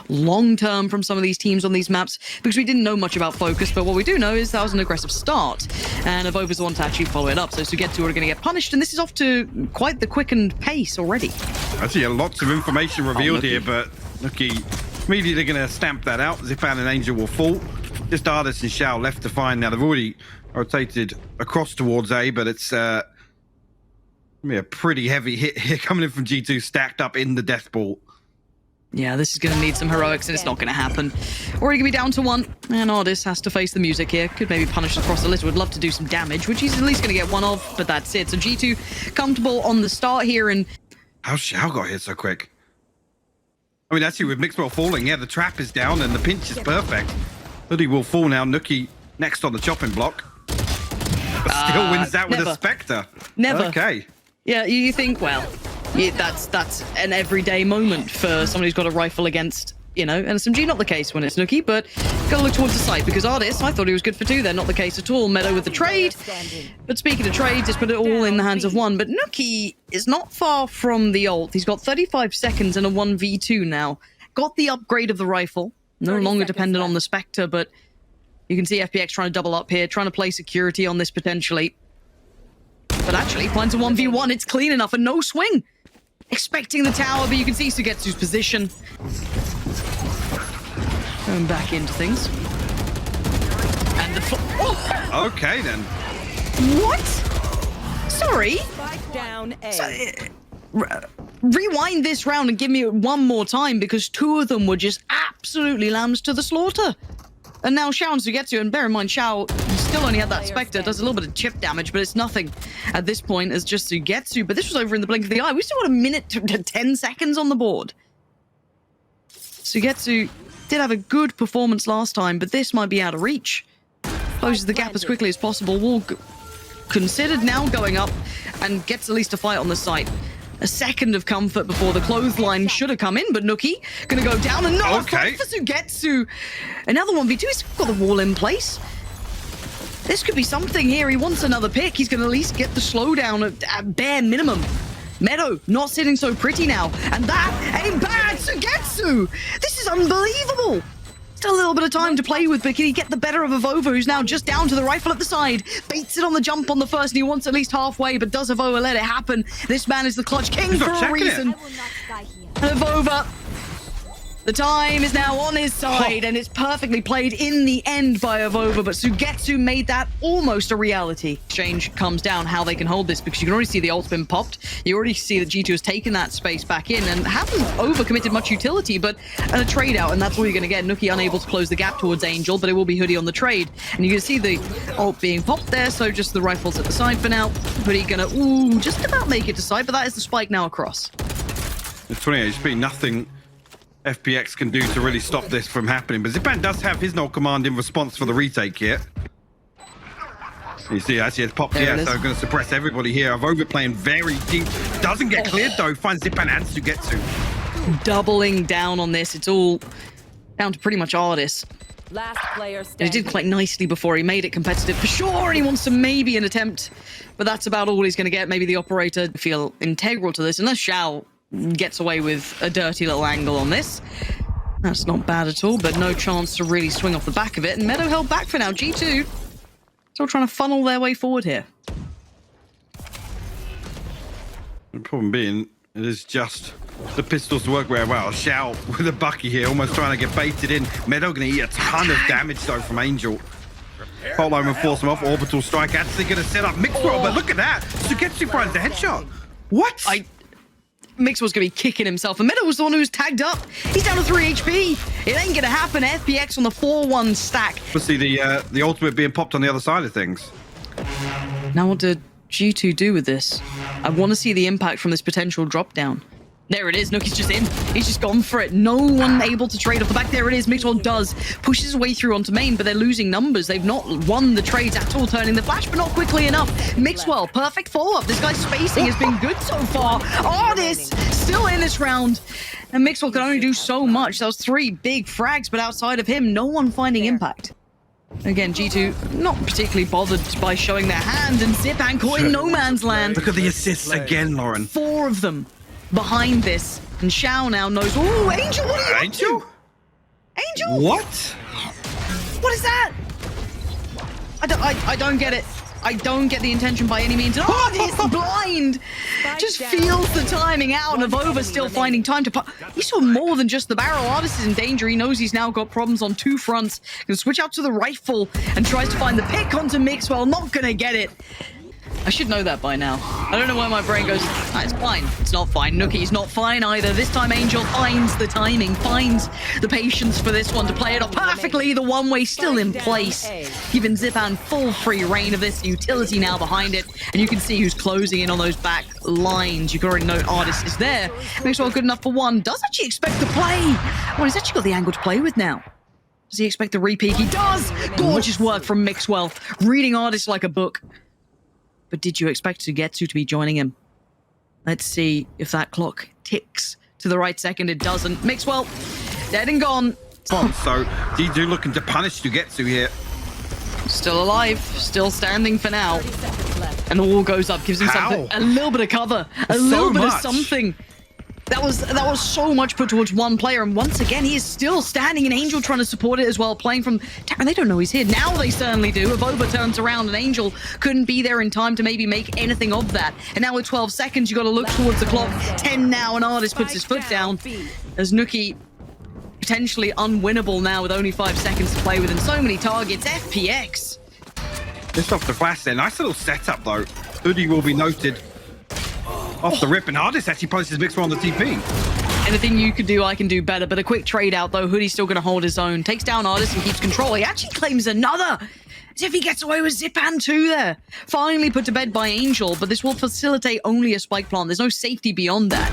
long-term from some of these teams on these maps, because we didn't know much about Focus, but what we do know is that was an aggressive start, and Evova's the one to actually follow it up, so Sugetsu are going to get punished, and this is off to quite the quickened pace already. Actually, lots of information revealed here, but Nuki immediately going to stamp that out. Zipan and Angel will fall. Just Ardis and Shao left to find. Now, they've already rotated across towards A, but it's a pretty heavy hit here coming in from G2, stacked up in the death ball. Yeah, this is going to need some heroics, and it's not going to happen. Already going to be down to 1, and Ardis has to face the music here. Could maybe punish across a little. Would love to do some damage, which he's at least going to get 1 of, but that's it. So G2 comfortable on the start here, and... How's Shao got hit so quick? I mean, actually, with Mixwell falling, yeah, the trap is down, and the pinch is perfect. Hoodie will fall now. Nuki next on the chopping block. But still wins that with a Spectre. Never. Okay. Yeah, you think, well, yeah, that's an everyday moment for somebody who's got a rifle against, you know, an SMG. Not the case when it's Nuki, but gotta look towards the site, because Ardis, I thought he was good for 2 there. Not the case at all. Meadow with the trade. But speaking of trades, just put it all in the hands of 1. But Nuki is not far from the ult. He's got 35 seconds and a 1v2 now. Got the upgrade of the rifle. No longer dependent on the Spectre, but you can see FPX trying to double up here, trying to play security on this potentially. But actually, finds a 1v1. It's clean enough and no swing. Expecting the tower, but you can see Sugetsu's position. Going back into things. And the... Oh! Okay, then. What? Sorry? Down A. Rewind this round and give me it one more time, because 2 of them were just absolutely lambs to the slaughter. And now Shao and Sugetsu, and bear in mind, Shao still only had that Spectre, does a little bit of chip damage, but it's nothing at this point as just Sugetsu. But this was over in the blink of the eye. We still got a minute to 10 seconds on the board. Sugetsu did have a good performance last time, but this might be out of reach. Closes the gap as quickly as possible. Wall considered now going up and gets at least a fight on the site. A second of comfort before the clothesline should have come in, but Nuki gonna go down and not okay. for Sugetsu. Another 1v2, he's got the wall in place. This could be something here. He wants another pick. He's gonna at least get the slowdown at bare minimum. Meadow not sitting so pretty now, and that ain't bad. Sugetsu, this is unbelievable. Still a little bit of time to play with, but can he get the better of Evova, who's now just down to the rifle at the side? Baits it on the jump on the first, and he wants at least halfway, but does Evova let it happen? This man is the clutch king for a reason. And Evova, the time is now on his side, and it's perfectly played in the end by Evova, but Sugetsu made that almost a reality. Exchange comes down, how they can hold this, because you can already see the ult's been popped. You already see that G2 has taken that space back in and haven't overcommitted much utility, but a trade out, and that's all you're going to get. Nuki unable to close the gap towards Angel, but it will be Hoodie on the trade. And you can see the ult being popped there, so just the rifles at the side for now. Hoodie gonna, just about make it to side, but that is the spike now across. It's 28 HP, nothing FPX can do to really stop this from happening, but Zipan does have his null command in response for the retake here. You see, actually it's popped here, so I'm going to suppress everybody here. I've overplaying very deep. Doesn't get cleared though, finds Zipan and Sugetsu. Doubling down on this, it's all down to pretty much Ardis. Last player standing. He did quite nicely before. He made it competitive for sure, and he wants to maybe an attempt, but that's about all he's going to get. Maybe the operator feel integral to this, unless Shao gets away with a dirty little angle on this. That's not bad at all, but no chance to really swing off the back of it. And Meadow held back for now. G2 still trying to funnel their way forward here. The problem being, it is just the pistols to work very well. Shao with a bucky here, almost trying to get baited in. Meadow going to eat a ton of damage though from Angel. Fault line will force him off. Orbital strike actually going to set up Mixwell, but look at that. Sugetsu finds the headshot. What? Mixwell's going to be kicking himself, and Meadow was the one who was tagged up. He's down to 3 HP. It ain't going to happen. FPX on the 4-1 stack. Obviously, the ultimate being popped on the other side of things. Now what did G2 do with this? I want to see the impact from this potential drop down. There it is. Nuki's just in. He's just gone for it. No one able to trade off the back. There it is. Mixwell does. Pushes his way through onto main, but they're losing numbers. They've not won the trades at all, turning the flash, but not quickly enough. Mixwell, perfect follow-up. This guy's spacing has been good so far. Ardis still in this round. And Mixwell can only do so much. That was 3 big frags, but outside of him, no one finding impact. Again, G2 not particularly bothered by showing their hand, and Zipan caught in no man's land. Look at the assists again, Lauren. 4 of them behind this, and Shao now knows. Oh, Angel, what are you up to? Angel? What? What is that? I don't get it. I don't get the intention by any means. Oh, he's blind. Just feels the timing out, and Avova still finding time to put. He saw more than just the barrel. Artist is in danger. He knows he's now got problems on two fronts. Gonna switch out to the rifle and tries to find the pick onto Mixwell. Not gonna get it. I should know that by now. I don't know why my brain goes, ah, it's fine. It's not fine. Nookie's not fine either. This time Angel finds the timing, finds the patience for this one to play it off perfectly. The one-way still in place, giving Zipan full free reign of this utility now behind it. And you can see who's closing in on those back lines. You can already know Artist is there. Mixwell good enough for one. Does actually expect the play. Well, he's actually got the angle to play with now. Does he expect the repeat? He does! Gorgeous work from Mixwell. Reading Artist like a book. But did you expect Sugetsu to be joining him? Let's see if that clock ticks to the right second. It doesn't. Mixwell, dead and gone. So D2 looking to punish Sugetsu here. Still alive, still standing for now. And the wall goes up, gives him something, a little bit of cover, a little bit of something. That was so much put towards one player, and once again, he is still standing, and Angel trying to support it as well, playing from... And they don't know he's here. Now they certainly do. Avova turns around, and Angel couldn't be there in time to maybe make anything of that. And now with 12 seconds, you got to look towards the clock. 10 now, and Artist puts his foot down as Nookie potentially unwinnable now with only 5 seconds to play with, and so many targets. FPX. Just off the flash there. Nice little setup, though. Hoodie will be noted. Off the rip, and Artist actually punishes Mixwell on the TP. Anything you can do, I can do better. But a quick trade out, though. Hoodie's still going to hold his own. Takes down Artist and keeps control. He actually claims another. As if he gets away with Zipan too there. Finally put to bed by Angel, but this will facilitate only a spike plant. There's no safety beyond that.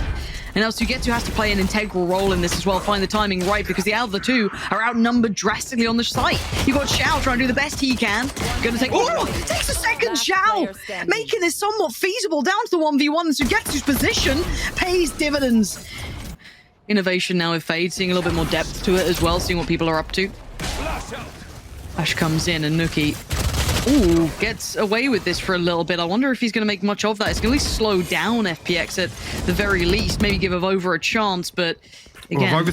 And now Sugetsu has to play an integral role in this as well. Find the timing right, because the out of the two are outnumbered drastically on the site. You got Xiao trying to do the best he can. Gonna take... Oh! Takes a second, Xiao! Making this somewhat feasible down to the 1v1. Sugetsu's position pays dividends. Innovation now with Fade, seeing a little bit more depth to it as well, seeing what people are up to. Ash comes in, and Nookie... Ooh, gets away with this for a little bit. I wonder if he's going to make much of that. It's going to at least slow down FPX at the very least. Maybe give Avova a chance, but again... Well,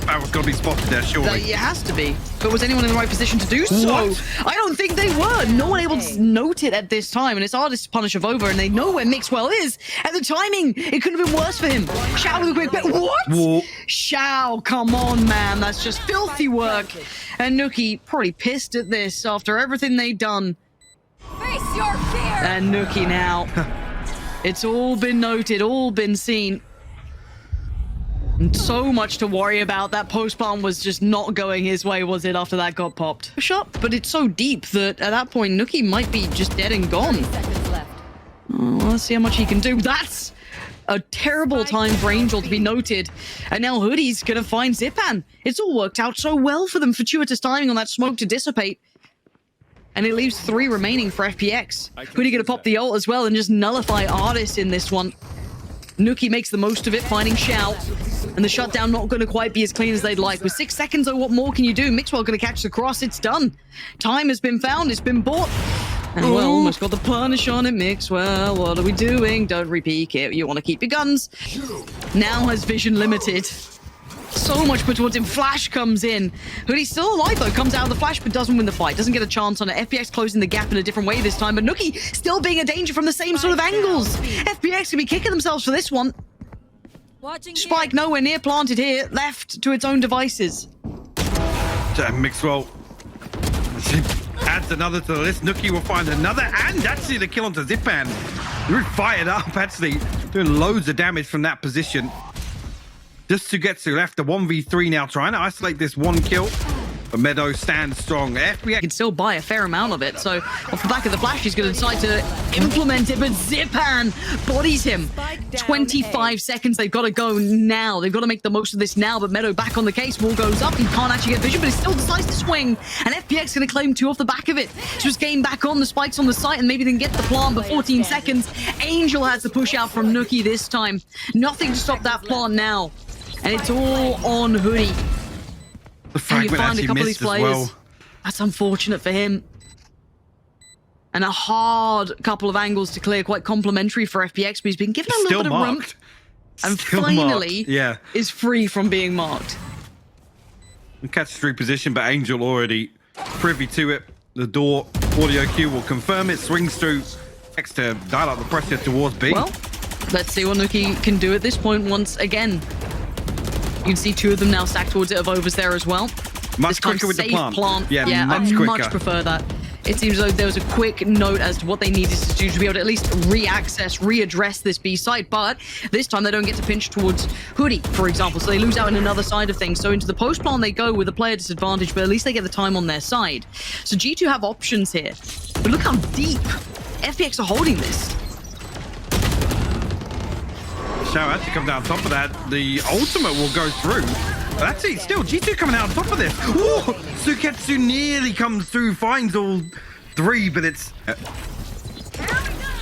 that was got to be spotted there, surely. It has to be. But was anyone in the right position to do so? What? I don't think they were. No one able to note it at this time, and it's Artist to punish Avova, and they know where Mixwell is. And the timing, it couldn't have been worse for him. Xiao with a quick bet. What? Whoa. Xiao, come on, man. That's just filthy work. And Nookie probably pissed at this after everything they'd done. Face your fear. And Nookie now. It's all been noted, all been seen. And so much to worry about. That post-plant was just not going his way, was it, after that got popped? Shot, but it's so deep that at that point, Nookie might be just dead and gone. Oh, let's see how much he can do. That's a terrible time for Angel to be noted. And now Hoodie's gonna find Zipan. It's all worked out so well for them. Fortuitous timing on that smoke to dissipate. And it leaves 3 remaining for FPX. Hoodie gonna pop the ult as well and just nullify Artist in this one. Nookie makes the most of it, finding Xiao. And the shutdown not going to quite be as clean as they'd like. With 6 seconds, though, what more can you do? Mixwell going to catch the cross. It's done. Time has been found. It's been bought. And well, almost got the punish on it, Mixwell. What are we doing? Don't repeat it. You want to keep your guns. Now has vision limited. So much put towards him. Flash comes in. Hoodie's still alive, though. Comes out of the flash, but doesn't win the fight. Doesn't get a chance on it. FPX closing the gap in a different way this time. But Nookie still being a danger from the same sort of angles. FPX can be kicking themselves for this one. Spike nowhere near planted here. Left to its own devices. Mixwell adds another to the list. Nookie will find another, and actually the kill onto Zipan. You're fired up, actually. Doing loads of damage from that position. Just Sugetsu left the 1v3 now, trying to isolate this one kill. But Meadow stands strong. FPX can still buy a fair amount of it. So off the back of the flash, he's going to decide to implement it. But Zipan bodies him. 25 seconds. They've got to go now. They've got to make the most of this now. But Meadow back on the case. Wall goes up. He can't actually get vision, but he still decides to swing. And FPX going to claim 2 off the back of it. Just game back on. The spikes on the site, and maybe they can get the plant. But 14 seconds. Angel has the push out from Nookie this time. Nothing to stop that plant now. And it's all on Hoodie. The fragment and you find a couple of these players. Well. That's unfortunate for him. And a hard couple of angles to clear, quite complimentary for FPX, but he's been given a little bit of room. And Still finally marked. Yeah. is free from being marked. Catch the reposition, but Angel already privy to it. The door audio cue will confirm it. Swings through X to dial up the pressure towards B. Well, let's see what Nuki can do at this point once again. You can see two of them now stacked towards it. Evova's there as well. Much quicker with the plant. Yeah, much I quicker. much prefer that. It seems like there was a quick note as to what they needed to do to be able to at least readdress this B site, but this time they don't get to pinch towards Hoodie, for example, so they lose out in another side of things. So into the post plan they go with a player disadvantage, but at least they get the time on their side. So G2 have options here, but look how deep FPX are holding this. Shao actually come down top of that. The ultimate will go through. That's it. Still, G2 coming out on top of this. Ooh, Suketsu nearly comes through, finds all three, but it's...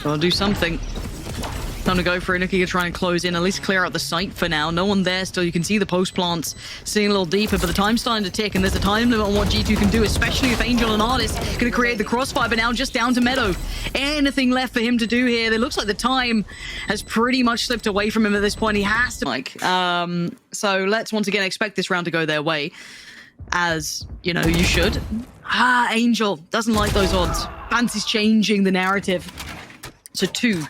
I'll do something. Time to go for it. Nuki to try and close in, at least clear out the site for now. No one there still. You can see the post plants sitting a little deeper, but the time's starting to tick, and there's a time limit on what G2 can do, especially if Angel and Artist going to create the crossfire, but now just down to Meadow. Anything left for him to do here? It looks like the time has pretty much slipped away from him at this point. He has to... So let's once again expect this round to go their way, as, you know, you should. Angel doesn't like those odds. Fancy's changing the narrative. So two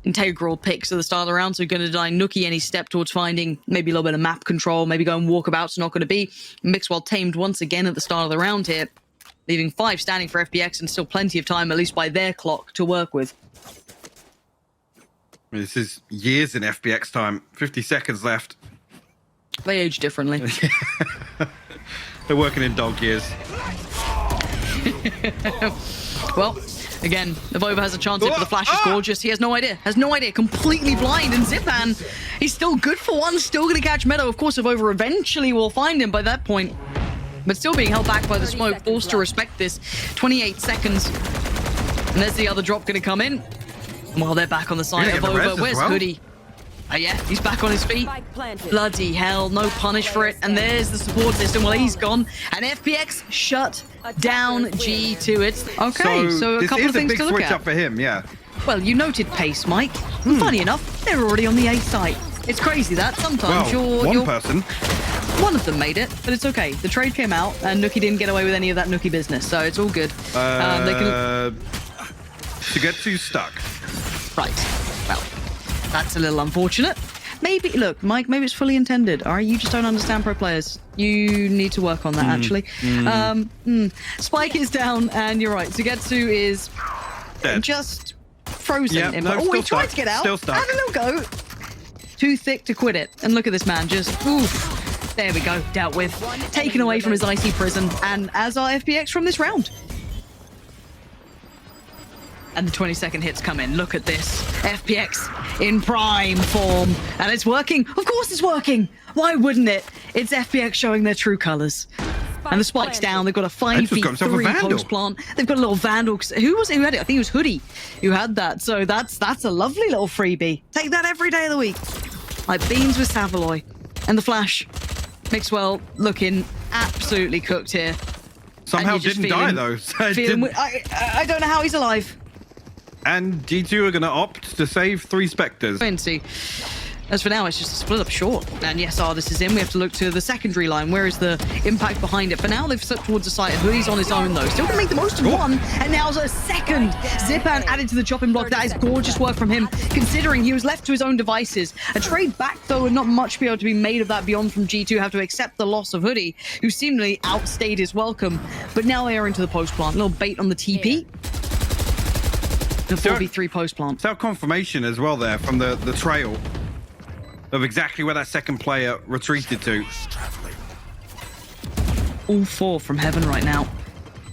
integral picks at the start of the round, so going to deny Nuki any step towards finding maybe a little bit of map control, maybe going walkabouts, not going to be. Mixwell tamed once again at the start of the round here, leaving 5 standing for FPX and still plenty of time, at least by their clock, to work with. This is years in FPX time. 50 seconds left. They age differently. They're working in dog years. Well, again, Evova has a chance here, but the flash is gorgeous. He has no idea. Completely blind. And Zipan, he's still good for one. Still going to catch Meadow. Of course, Evova eventually will find him by that point. But still being held back by the smoke. Forced to respect this. 28 seconds. And there's the other drop going to come in. While they're back on the side of Evova. Where's Hoodie? Yeah, he's back on his feet. Bloody hell, no punish for it. And there's the support system. Well, he's gone. And FPX shut down G2. It's okay, so a couple of things to look at. This is a big switch up for him, yeah. Well, you noted pace, Mike. Funny enough, they're already on the A site. It's crazy that sometimes one person. One of them made it, but it's okay. The trade came out, and Nuki didn't get away with any of that Nuki business, so it's all good. They can... To get too stuck. Right. Well, that's a little unfortunate. Maybe, look, Mike, maybe it's fully intended. All right, you just don't understand pro players. You need to work on that, actually. Spike is down, and you're right. Sugetsu is just frozen. Yep, in. No, he tried to get out. Still stuck. Had a little go. Too thick to quit it. And look at this man, just, oof. There we go, dealt with. Taken away from his icy prison, and as are FPX from this round. And the 20-second hits come in. Look at this. FPX in prime form. And it's working. Of course it's working. Why wouldn't it? It's FPX showing their true colors. And the spike's down. They've got a 5v3 post plant. They've got a little Vandal. Who was it who had it? I think it was Hoodie who had that. So that's a lovely little freebie. Take that every day of the week. Like beans with Savaloy. And the flash. Mixwell looking absolutely cooked here. Somehow didn't die though. I don't know how he's alive. And G2 are going to opt to save 3 Spectres. As for now, it's just a split up short. And yes, Artis is in. We have to look to the secondary line. Where is the impact behind it? For now, they've slipped towards the site. Hoodie's on his own, though. Still going to make the most of one. And now's a second. Zipan added to the chopping block. That is gorgeous work from him, considering he was left to his own devices. A trade back, though, and not much be able to be made of that beyond from G2. Have to accept the loss of Hoodie, who seemingly outstayed his welcome. But now they are into the post plant. A little bait on the TP. The 4v3 post plant. It's our confirmation as well there from the trail of exactly where that second player retreated to. All 4 from heaven right now.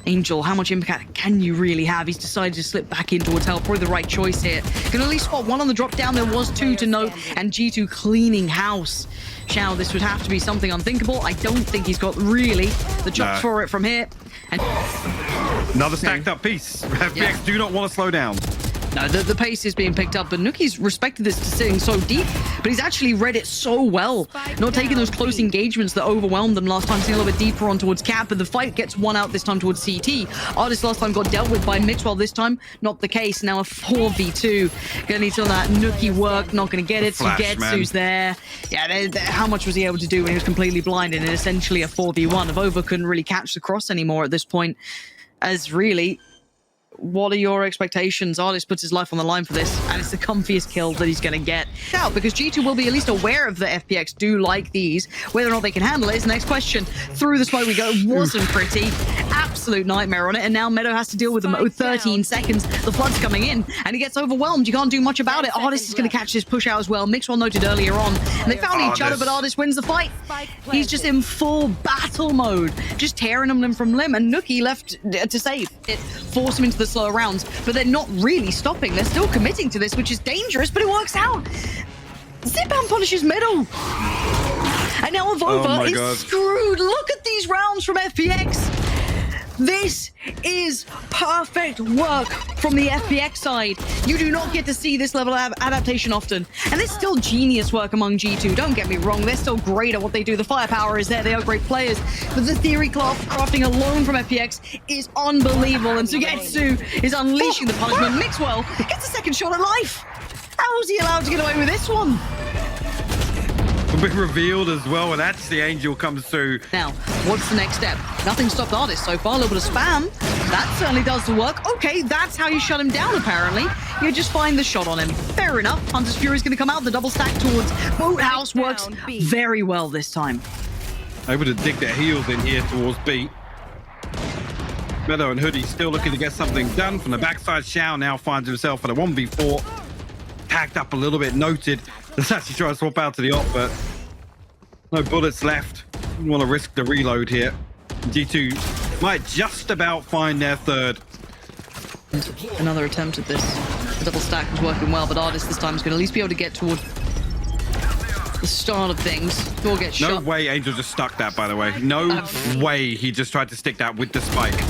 Angel, how much impact can you really have? He's decided to slip back in towards help. Probably the right choice here. Can at least spot 1 on the drop down. There was 2 to note, and G2 cleaning house. Shao, this would have to be something unthinkable. I don't think he's got really the chops for it from here. And another stacked up piece. FPX do not want to slow down. No, the pace is being picked up, but Nuki's respected this to sitting so deep, but he's actually read it so well. Not taking those close engagements that overwhelmed them last time, seeing a little bit deeper on towards Cap, but the fight gets one out this time towards CT. Artist last time got dealt with by Mixwell, this time not the case. Now a 4v2. Gonna need some of that Nuki work, not gonna get it. Sugetsu's there. Yeah, how much was he able to do when he was completely blinded in essentially a 4v1? Avova couldn't really catch the cross anymore at this point, as really... What are your expectations? Artist puts his life on the line for this, and it's the comfiest kill that he's going to get. Now, because G2 will be at least aware of the FPX do like these. Whether or not they can handle it is the next question. Through the smoke we go. Wasn't pretty. Absolute nightmare on it, and now Meadow has to deal with them. 13 seconds. The flood's coming in, and he gets overwhelmed. You can't do much about it. Artist is going to catch this push out as well. Mixwell noted earlier on. And they found each other, but Artist wins the fight. He's just in full battle mode. Just tearing them limb from limb, and Nuki left to save it. Force him into the slower rounds, but they're not really stopping. They're still committing to this, which is dangerous, but it works out. Zipan punishes Meadow. And now Avova is screwed. Look at these rounds from FPX. This is perfect work from the FPX side. You do not get to see this level of adaptation often. And there's still genius work among G2. Don't get me wrong. They're still great at what they do. The firepower is there. They are great players. But the theory crafting alone from FPX is unbelievable. And Sugetsu is unleashing the punishment. Mixwell gets a second shot at life. How was he allowed to get away with this one? A bit revealed as well, and actually Angel comes through. Now, what's the next step? Nothing stopped Artist so far. A little bit of spam. That certainly does the work. Okay, that's how you shut him down, apparently. You just find the shot on him. Fair enough. Hunter's Fury's going to come out. The double stack towards Boathouse works very well this time. Able to dig their heels in here towards B. Meadow and Hoodie still looking to get something done from the backside. Shao now finds himself at a 1v4. Tagged up a little bit, noted. Let's actually try to swap out to the op, but no bullets left. Didn't want to risk the reload here. G2 might just about find their third. Another attempt at this. The double stack was working well, but Artist this time is going to at least be able to get toward the start of things. Or get shot. No way Angel just stuck that, by the way. No way he just tried to stick that with the spike.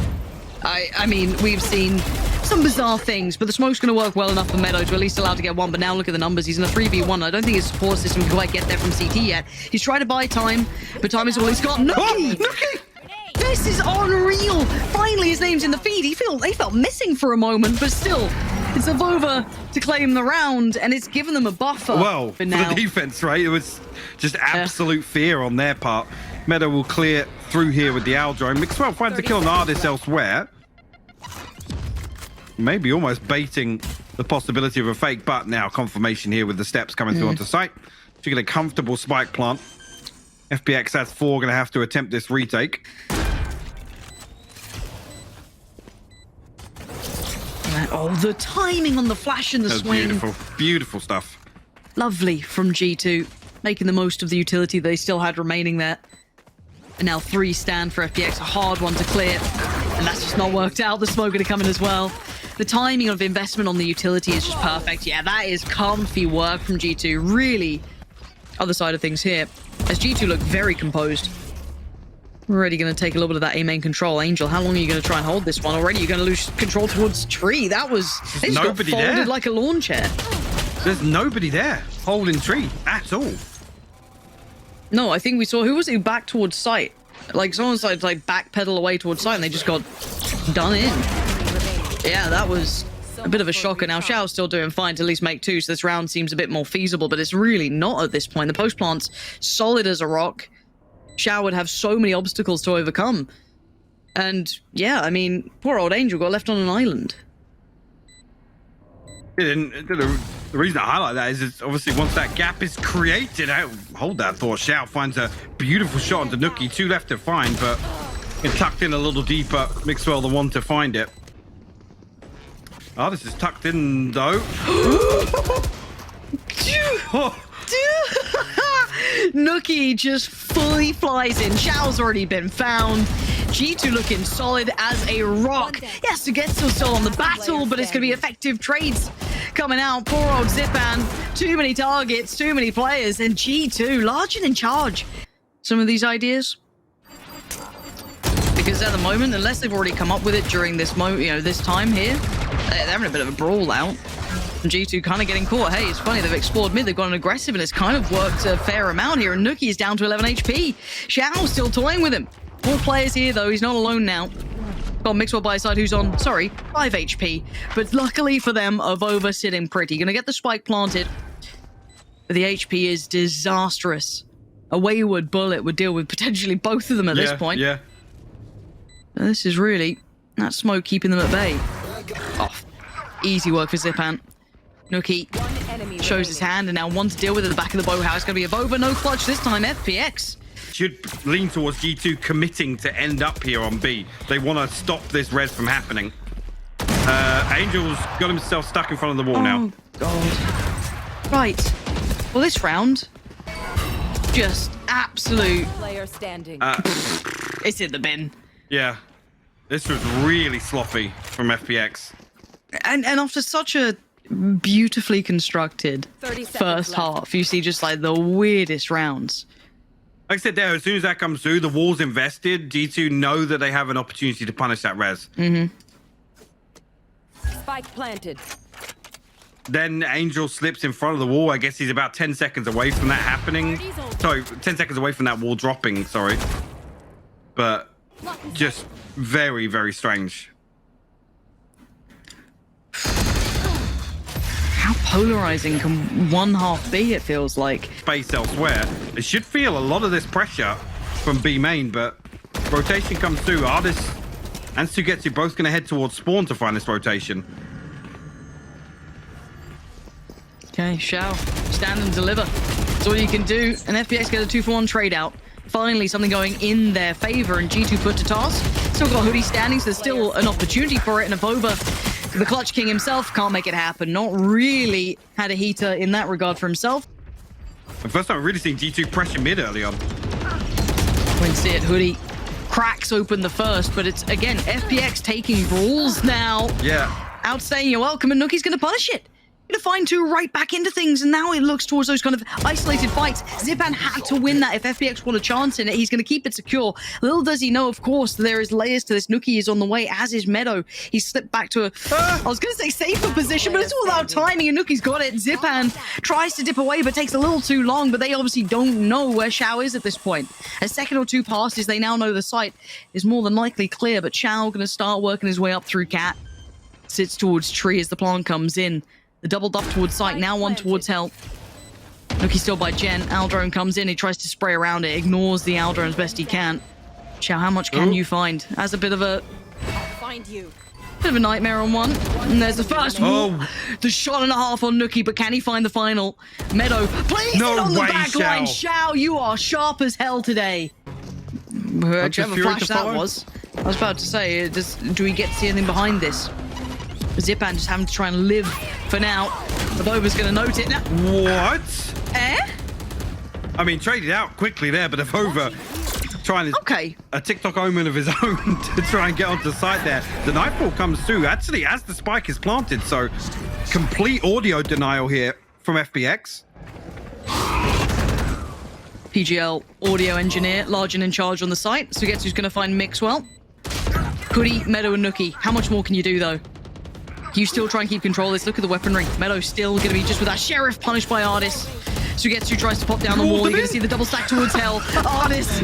I mean, we've seen some bizarre things, but the smoke's going to work well enough for Meadow to at least allow to get one. But now look at the numbers. He's in a 3v1. I don't think his support system can quite get there from CT yet. He's trying to buy time, but time is all he's got. Nuki! Nuki! This is unreal! Finally, his name's in the feed. He felt missing for a moment, but still, it's Avova to claim the round, and it's given them a buffer. Well, for the defense, right? It was just absolute fear on their part. Meadow will clear through here with the Owl drone. Mixwell finds the kill on Artist elsewhere. Maybe almost baiting the possibility of a fake, but now confirmation here with the steps coming through onto site. To get a comfortable spike plant. FPX has 4, going to have to attempt this retake. Oh, the timing on the flash and the swing. Beautiful, beautiful stuff. Lovely from G2, making the most of the utility they still had remaining there. And now 3 stand for FPX, a hard one to clear. And that's just not worked out. The smoke going to come in as well. The timing of investment on the utility is just perfect. Yeah, that is comfy work from G2. Really, other side of things here. As G2 look very composed. We're already going to take a little bit of that A main control. Angel, how long are you going to try and hold this one? Already you're going to lose control towards Tree. That was... They just got folded like a lawn chair. There's nobody there holding Tree at all. No, I think we saw... Who was it back towards site? Like, someone's like backpedal away towards site and they just got done in. Yeah, that was a bit of a shocker. Now, Shao's still doing fine to at least make 2, so this round seems a bit more feasible, but it's really not at this point. The post plant's solid as a rock. Shao would have so many obstacles to overcome. And, yeah, I mean, poor old Angel got left on an island. The reason I highlight that is obviously once that gap is created, hold that thought. Shao finds a beautiful shot onto Nuki. 2 left to find, but it tucked in a little deeper. Mixwell the one to find it. Oh, this is tucked in though. Nuki just fully flies in. Shao's already been found. G2 looking solid as a rock. Yes, Sugetsu's still on the battle, but it's going to be effective trades coming out. Poor old Zipan. Too many targets, too many players, and G2 large and in charge. Some of these ideas. Because at the moment, unless they've already come up with it during this this time here, They're having a bit of a brawl out. And G2 kind of getting caught. Hey, it's funny, they've explored mid, they've gone aggressive, and it's kind of worked a fair amount here. And Nuki is down to 11 HP. Xiao's still toying with him. 4 players here, though. He's not alone now. Got Mixwell by his side, who's on, 5 HP. But luckily for them, Avova sitting pretty. Gonna get the spike planted. But the HP is disastrous. A wayward bullet would deal with potentially both of them at this point. Yeah. This is really that smoke keeping them at bay. Oh, easy work for Zipan. Nuki shows his hand and now one to deal with at the back of the bow house. It's going to be Avova, no clutch this time. FPX should lean towards G2 committing to end up here on B. They want to stop this res from happening. Angel's got himself stuck in front of the wall now. Oh, God. Right. Well, this round, just absolute... Player standing. It's in the bin. Yeah. This was really sloppy from FPX. And after such a beautifully constructed 30 seconds first left. half, you see just like the weirdest rounds. Like I said there, as soon as that comes through, the wall's invested. G2 know that they have an opportunity to punish that res. Spike planted. Then Angel slips in front of the wall. I guess he's about 10 seconds away from that happening. Sorry, 10 seconds away from that wall dropping, sorry. But just very, very strange. How polarizing can one half be, it feels like. Space elsewhere. They should feel a lot of this pressure from B main, but rotation comes through. Artis and Sugetsu both going to head towards spawn to find this rotation. Okay, Xiao, stand and deliver. That's all you can do. And FPX get a 2-for-1 trade out. Finally, something going in their favor, and G2 put to task. Still got Hoodie standing, so there's still an opportunity for it. And Avova, the Clutch King himself, can't make it happen. Not really had a heater in that regard for himself. The first time I've really seen G2 pressure mid early on. When see it, Hoodie cracks open the first, but it's, again, FPX taking brawls now. Yeah. Outstaying, you're welcome, and Nuki's going to punish it. Gonna find 2 right back into things, and now it looks towards those kind of isolated fights. Zipan had to win that if FPX want a chance in it. He's gonna keep it secure. Little does he know, of course, there is layers to this. Nuki is on the way, as is Meadow. He slipped back to a, I was gonna say safer position, but it's all about timing, and Nuki's got it. Zipan tries to dip away, but takes a little too long, but they obviously don't know where Xiao is at this point. A second or 2 passes, they now know the site is more than likely clear, but Xiao gonna start working his way up through Cat. Sits towards tree as the plant comes in. The double duff towards site, now one towards help. Nuki still by Jen. Aldrone comes in, he tries to spray around it, ignores the Aldrone as best he can. Xiao, how much can you find? As a bit of a Find you. nightmare on one. And there's the first one. The shot and a half on Nuki, but can he find the final? Meadow plays it on the back line. Xiao, you are sharp as hell today. Whichever flash that was. I was about to say, do we get to see anything behind this? Zipan just having to try and live for now. Avova's going to note it now. What? I mean, traded out quickly there, but Avova trying to a TikTok omen of his own to try and get onto the site there. The nightfall comes through actually as the spike is planted, so complete audio denial here from FPX. PGL audio engineer, large and in charge on the site. So guess who's going to find Mixwell? Hoodie, Meadow, and Nuki. How much more can you do, though? You still try and keep control of this. Look at the weaponry. Meadow still going to be just with that Sheriff punished by Artis. Sugetsu tries to pop down the wall. You're going to see the double stack towards hell. Artis.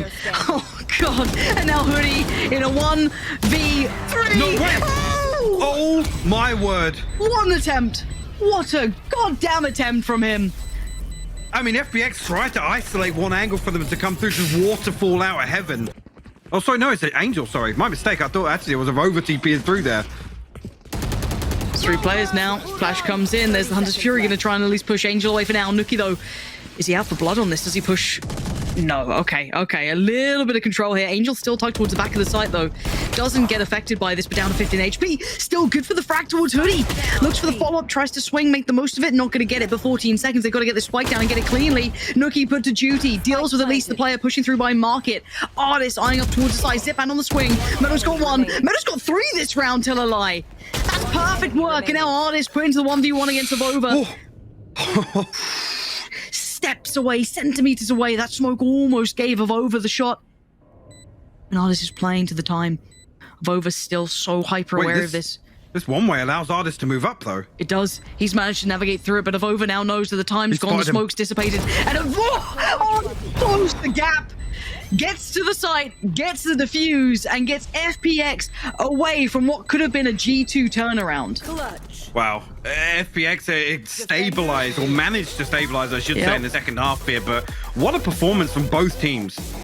Oh, God. And now Hoodie in a 1v3. No way. Oh, my word. One attempt. What a goddamn attempt from him. I mean, FPX tried to isolate one angle for them to come through, just waterfall out of heaven. Oh, sorry, no, it's an Angel, sorry. My mistake. I thought actually it was a Rover TP through there. 3 players now. Flash comes in. There's the Hunter's Fury going to try and at least push Angel away for now. Nuki, though, is he out for blood on this? Does he push? No. Okay. A little bit of control here. Angel still tucked towards the back of the site, though. Doesn't get affected by this, but down to 15 HP. Still good for the frag towards Hoodie. Looks for the follow-up, tries to swing, make the most of it. Not going to get it for 14 seconds. They've got to get the spike down and get it cleanly. Nuki put to duty. Deals with at least the player pushing through by Market. Artis eyeing up towards the side. Zipan on the swing. Meadow's got 1. Meadow's got 3 this round, tell a lie. That's perfect work. And now Artis put into the 1v1 against Avova. Oh. Steps away, centimeters away. That smoke almost gave Avova the shot. And Artis is playing to the time. Avova's still so hyper aware of this. This one way allows Ardis to move up, though. It does. He's managed to navigate through it, but Avova now knows that the time's gone, the spotted him. smoke's dissipated, and close the gap, gets to the site, gets the defuse, and gets FPX away from what could have been a G2 turnaround. Clutch. Wow. FPX stabilized, or managed to stabilize, I should say, in the second half here, but what a performance from both teams.